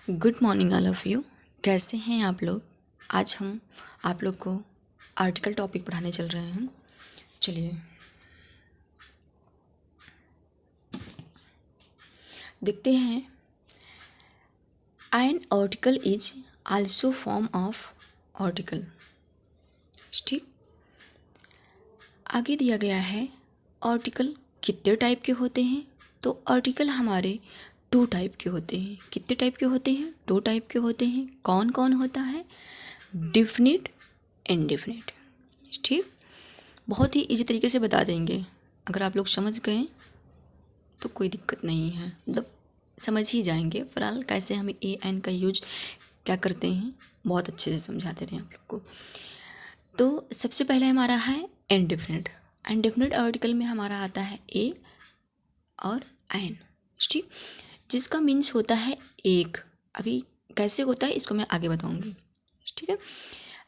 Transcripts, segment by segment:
Good morning all of you. कैसे हैं आप लोग। आज हम आप लोग को आर्टिकल टॉपिक पढ़ाने चल रहे हैं। चलिए देखते हैं। An article is also form of article. ठीक, आगे दिया गया है आर्टिकल कितने टाइप के होते हैं। तो आर्टिकल हमारे 2 टाइप के होते हैं। कितने टाइप के होते हैं? 2 टाइप के होते हैं। कौन कौन होता है? Definite, indefinite. ठीक, बहुत ही इजी तरीके से बता देंगे। अगर आप लोग समझ गए तो कोई दिक्कत नहीं है, मतलब समझ ही जाएंगे। फ़िलहाल कैसे हमें ए एन का यूज क्या करते हैं बहुत अच्छे से समझाते रहे आप लोग को। तो सबसे पहले हमारा है इनडिफिनिट। इनडिफिनिट आर्टिकल में हमारा आता है ए और एन। ठीक, जिसका मीन्स होता है एक। अभी कैसे होता है इसको मैं आगे बताऊंगी। ठीक है,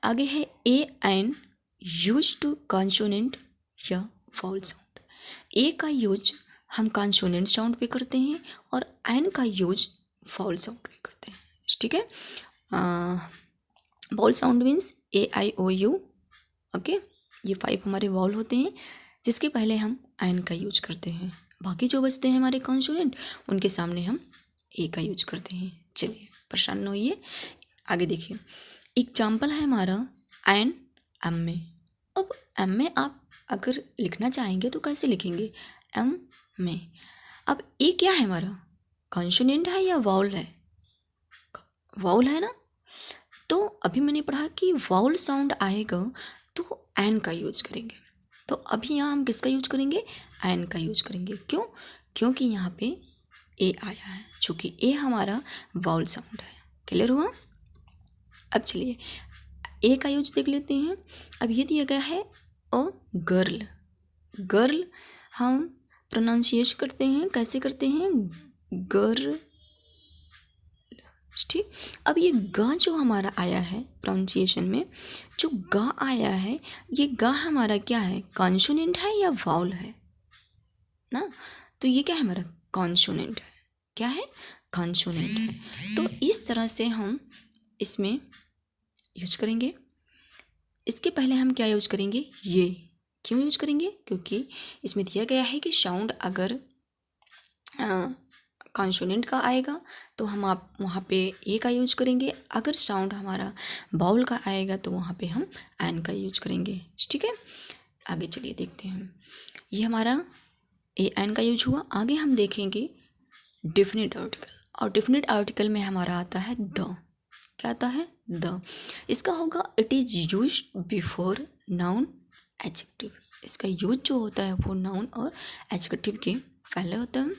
आगे है A N use to consonant या वाउल साउंड। ए का यूज हम कॉन्सोनेंट साउंड पे करते हैं और एन का यूज वाउल साउंड पे करते हैं। ठीक है, vowel sound means A I O U. Okay, ये 5 हमारे वाउल होते हैं जिसके पहले हम एन का यूज करते हैं। बाकी जो बचते हैं हमारे कॉन्सोनेंट उनके सामने हम ए का यूज करते हैं। चलिए परेशान न होइए, आगे देखिए। एग्जाम्पल है हमारा एन एम में। अब एम में आप अगर लिखना चाहेंगे तो कैसे लिखेंगे? एम में। अब ए क्या है हमारा? कॉन्सोनेंट है या वाउल है? वाउल है ना। तो अभी मैंने पढ़ा कि वाउल साउंड आएगा तो एन का यूज करेंगे। तो अभी यहाँ हम किसका यूज करेंगे? एन का यूज करेंगे। क्यों? क्योंकि यहाँ पे ए आया है, चूँकि ए हमारा वाउल साउंड है। क्लियर हुआ? अब चलिए ए का यूज देख लेते हैं। अब ये दिया गया है अ गर्ल। गर्ल हम प्रोनाउंसिएशन करते हैं, कैसे करते हैं? गर्ल। ठीक, अब ये ग जो हमारा आया है प्रोनाउंसिएशन में, जो ग आया है, ये ग हमारा क्या है? कॉन्सोनेंट है या वाउल है ना। तो ये क्या है हमारा? कॉन्सोनेंट है। क्या है? कॉन्सोनेंट है। तो इस तरह से हम इसमें यूज करेंगे। इसके पहले हम क्या यूज करेंगे? ये। क्यों यूज करेंगे? क्योंकि इसमें दिया गया है कि साउंड अगर कॉन्सोनेंट का आएगा तो हम आप वहाँ पे ए का यूज करेंगे। अगर साउंड हमारा बाउल का आएगा तो वहाँ पे हम एन का यूज करेंगे। ठीक है, आगे चलिए देखते हैं। ये हमारा ए एन का यूज हुआ। आगे हम देखेंगे डिफिनिट आर्टिकल, और डिफिनिट आर्टिकल में हमारा आता है द। क्या आता है? द। इसका होगा it is use before noun adjective. इसका यूज जो होता है वो नाउन और एडजेक्टिव के पहले होता है।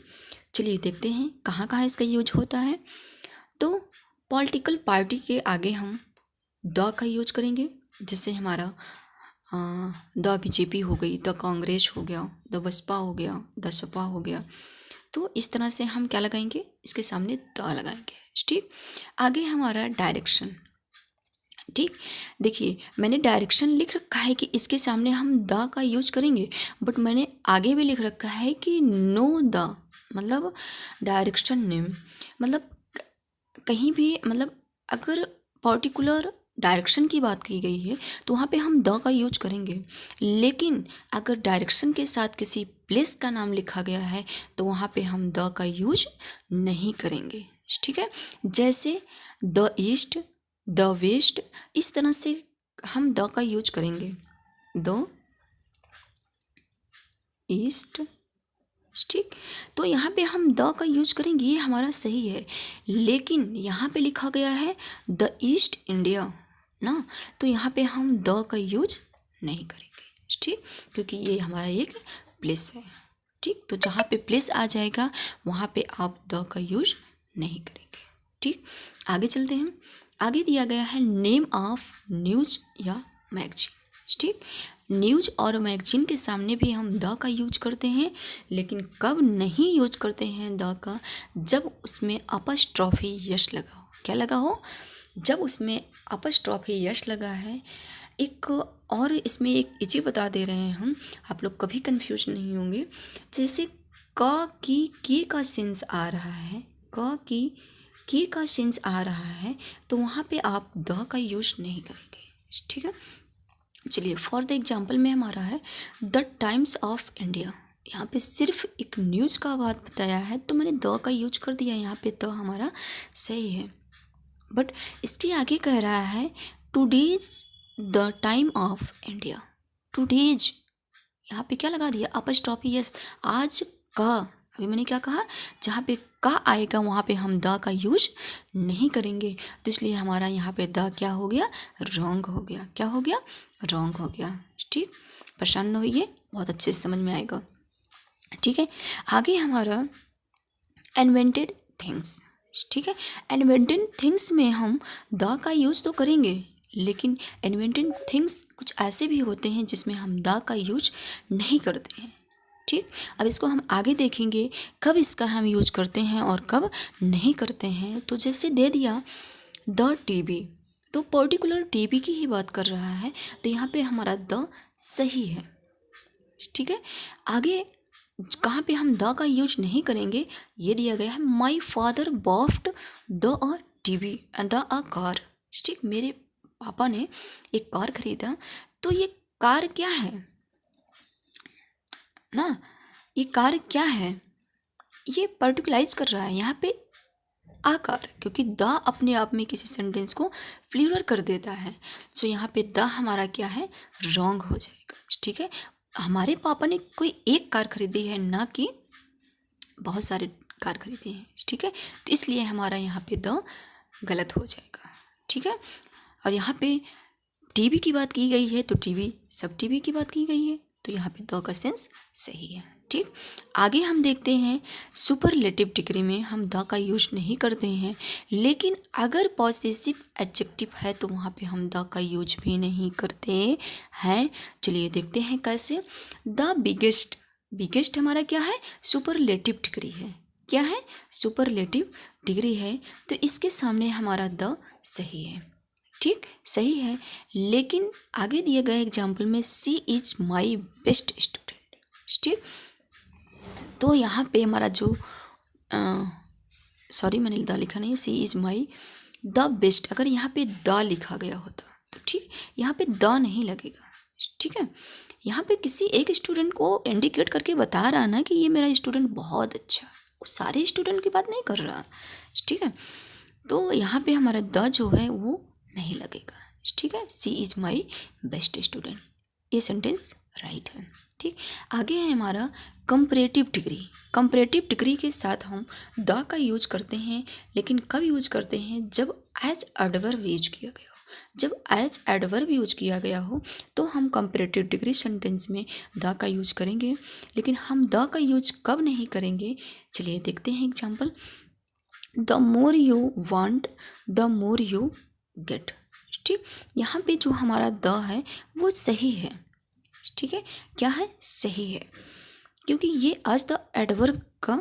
चलिए देखते हैं कहाँ कहाँ इसका यूज होता है। तो पॉलिटिकल पार्टी के आगे हम द का यूज करेंगे, जिससे हमारा द बीजेपी हो गई, द कांग्रेस हो गया, द बसपा हो गया, द सपा हो गया। तो इस तरह से हम क्या लगाएंगे? इसके सामने द लगाएंगे। ठीक, आगे हमारा डायरेक्शन। ठीक, देखिए मैंने डायरेक्शन लिख रखा है कि इसके सामने हम द का यूज करेंगे, बट मैंने आगे भी लिख रखा है कि नो द, मतलब डायरेक्शन नेम, मतलब कहीं भी, मतलब अगर पर्टिकुलर डायरेक्शन की बात की गई है तो वहाँ पे हम द का यूज करेंगे। लेकिन अगर डायरेक्शन के साथ किसी प्लेस का नाम लिखा गया है तो वहाँ पे हम द का यूज नहीं करेंगे। ठीक है, जैसे द ईस्ट, द वेस्ट, इस तरह से हम द का यूज करेंगे। The east. ठीक, तो यहाँ पे हम द का यूज करेंगे, ये हमारा सही है। लेकिन यहाँ पे लिखा गया है द ईस्ट इंडिया ना, तो यहाँ पे हम द का यूज नहीं करेंगे। ठीक, क्योंकि ये हमारा एक प्लेस है। ठीक, तो जहाँ पे प्लेस आ जाएगा वहाँ पे आप द का यूज नहीं करेंगे। ठीक, आगे चलते हैं। आगे दिया गया है नेम ऑफ न्यूज या मैगजीन। ठीक, न्यूज और मैगजीन के सामने भी हम द का यूज करते हैं, लेकिन कब नहीं यूज करते हैं द का? जब उसमें अपस्ट्रॉफी यश लगा हो। क्या लगा हो? जब उसमें अपस्ट्रॉफी यश लगा है। एक और इसमें एक चीज़ बता दे रहे हैं हम, आप लोग कभी कंफ्यूज नहीं होंगे। जैसे क की के का सेंस आ रहा है, क की के का सेंस आ रहा है तो वहाँ पे आप द का यूज नहीं करेंगे, ठीक है। चलिए फॉर द एग्जाम्पल में हमारा है द टाइम्स ऑफ इंडिया। यहाँ पे सिर्फ एक न्यूज़ का बात बताया है तो मैंने द का यूज कर दिया, यहाँ पे द हमारा सही है। बट इसके आगे कह रहा है today's the time of India. Today's यहाँ पे क्या लगा दिया, अपस्ट्रॉफी, यस, आज का। अभी मैंने क्या कहा, जहाँ पे का आएगा वहाँ पे हम द का यूज नहीं करेंगे, तो इसलिए हमारा यहाँ पे द क्या हो गया, रॉन्ग हो गया। क्या हो गया, रॉन्ग हो गया। ठीक, परेशान न होइए, बहुत अच्छे से समझ में आएगा। ठीक है, आगे हमारा इन्वेंटेड थिंग्स। ठीक है, इन्वेंटेड थिंग्स में हम द का यूज़ तो करेंगे, लेकिन इन्वेंटेड थिंग्स कुछ ऐसे भी होते हैं जिसमें हम द का यूज नहीं करते हैं। ठीक, अब इसको हम आगे देखेंगे कब इसका हम यूज करते हैं और कब नहीं करते हैं। तो जैसे दे दिया द टीवी, तो पर्टिकुलर टीवी की ही बात कर रहा है, तो यहाँ पे हमारा द सही है। ठीक है, आगे कहाँ पे हम द का यूज नहीं करेंगे, ये दिया गया है my father bought the a TV the a car. ठीक, मेरे पापा ने एक कार खरीदा, तो ये कार क्या है ना, ये कार क्या है, ये पर्टिकुलाइज कर रहा है यहाँ पे आकार, क्योंकि द अपने आप में किसी सेंटेंस को फ्लूरल कर देता है। सो यहाँ पे द हमारा क्या है, रॉन्ग हो जाएगा। ठीक है, हमारे पापा ने कोई एक कार खरीदी है, ना कि बहुत सारे कार खरीदे हैं। ठीक है, तो इसलिए हमारा यहाँ पे द गलत हो जाएगा। ठीक है, और यहाँ पे टीवी की बात की गई है, तो टीवी सब टीवी की बात की गई है, तो यहाँ पे द का सेंस सही है। ठीक, आगे हम देखते हैं सुपरलेटिव डिग्री में हम द का यूज नहीं करते हैं, लेकिन अगर पॉसेसिव एडजेक्टिव है तो वहाँ पे हम द का यूज भी नहीं करते हैं। चलिए देखते हैं कैसे। द बिगेस्ट, बिगेस्ट हमारा क्या है, सुपरलेटिव डिग्री है। क्या है, सुपरलेटिव डिग्री है, तो इसके सामने हमारा द सही है। ठीक, सही है, लेकिन आगे दिए गए एग्जाम्पल में सी इज माई बेस्ट स्टूडेंट। ठीक, तो यहाँ पे हमारा जो सॉरी मैंने द लिखा नहीं है, सी इज माई द बेस्ट, अगर यहाँ पे द लिखा गया होता तो ठीक, यहाँ पे द नहीं लगेगा। ठीक है, यहाँ पे किसी एक स्टूडेंट को इंडिकेट करके बता रहा ना कि ये मेरा स्टूडेंट बहुत अच्छा, वो सारे स्टूडेंट की बात नहीं कर रहा। ठीक है, तो यहाँ पे हमारा द जो है वो नहीं लगेगा। ठीक है, सी इज माई बेस्ट स्टूडेंट, ये सेंटेंस राइट है। ठीक, आगे है हमारा कंपैरेटिव डिग्री। कंपैरेटिव डिग्री के साथ हम द का यूज करते हैं, लेकिन कब यूज करते हैं, जब एज एडवर्ब यूज किया गया हो। जब एज एडवर्ब यूज किया गया हो तो हम कंपैरेटिव डिग्री सेंटेंस में द का यूज करेंगे, लेकिन हम द का यूज कब नहीं करेंगे, चलिए देखते हैं example. The more you want the more you get. ठीक, यहाँ पे जो हमारा द है वो सही है। ठीक है, क्या है, सही है, क्योंकि ये एज द एडवर्ब का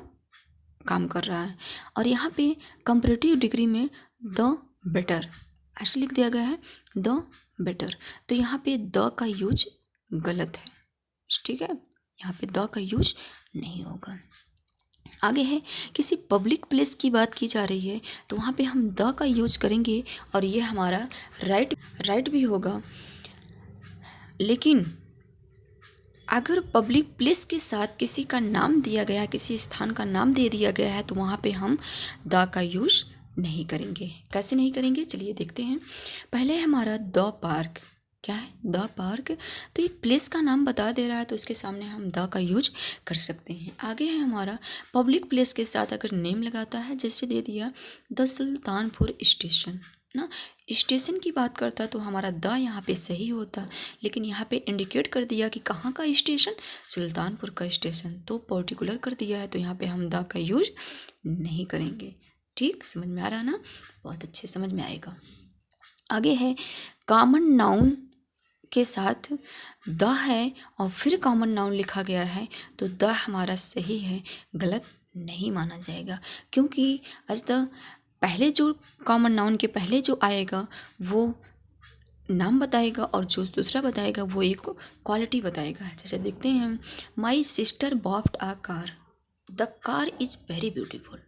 काम कर रहा है, और यहाँ पे कंपैरेटिव डिग्री में द बेटर ऐसे लिख दिया गया है, द बेटर, तो यहाँ पे द का यूज गलत है। ठीक है, यहाँ पे द का यूज नहीं होगा। आगे है किसी पब्लिक प्लेस की बात की जा रही है, तो वहाँ पे हम द का यूज करेंगे और ये हमारा राइट भी होगा, लेकिन अगर पब्लिक प्लेस के साथ किसी का नाम दिया गया, किसी स्थान का नाम दे दिया गया है, तो वहाँ पे हम द का यूज नहीं करेंगे। कैसे नहीं करेंगे, चलिए देखते हैं। पहले हमारा द पार्क, क्या है, द पार्क, तो एक प्लेस का नाम बता दे रहा है, तो इसके सामने हम द का यूज कर सकते हैं। आगे है हमारा पब्लिक प्लेस के साथ अगर नेम लगाता है, जैसे दे दिया द सुल्तानपुर स्टेशन ना, स्टेशन की बात करता तो हमारा द यहाँ पे सही होता, लेकिन यहाँ पे इंडिकेट कर दिया कि कहाँ का स्टेशन, सुल्तानपुर का स्टेशन, तो पर्टिकुलर कर दिया है, तो यहाँ पे हम द का यूज नहीं करेंगे। ठीक, समझ में आ रहा ना, बहुत अच्छे समझ में आएगा। आगे है कॉमन नाउन के साथ द है और फिर कॉमन नाउन लिखा गया है, तो द हमारा सही है, गलत नहीं माना जाएगा, क्योंकि एज द पहले जो कॉमन नाउन के पहले जो आएगा वो नाम बताएगा, और जो दूसरा बताएगा वो एक क्वालिटी बताएगा। जैसे देखते हैं, my sister bought a car, the car is very beautiful.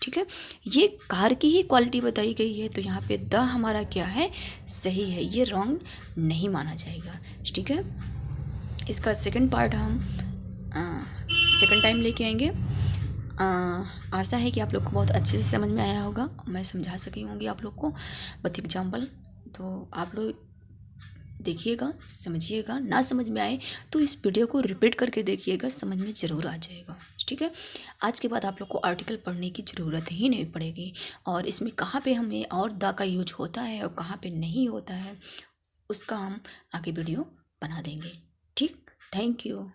ठीक है। ये कार की ही क्वालिटी बताई गई है, तो यहाँ पे द हमारा क्या है, सही है, ये रॉन्ग नहीं माना जाएगा। ठीक है। इसका सेकंड पार्ट हम सेकंड टाइम लेके आएंगे। आशा है कि आप लोग को बहुत अच्छे से समझ में आया होगा, मैं समझा सकी होंगी आप लोग को विथ एग्जाम्पल। तो आप लोग देखिएगा, समझिएगा, ना समझ में आए तो इस वीडियो को रिपीट करके देखिएगा, समझ में ज़रूर आ जाएगा। ठीक है। आज के बाद आप लोग को आर्टिकल पढ़ने की ज़रूरत ही नहीं पड़ेगी, और इसमें कहाँ पे हमें और द का यूज होता है और कहाँ पे नहीं होता है उसका हम आगे वीडियो बना देंगे। ठीक, थैंक यू।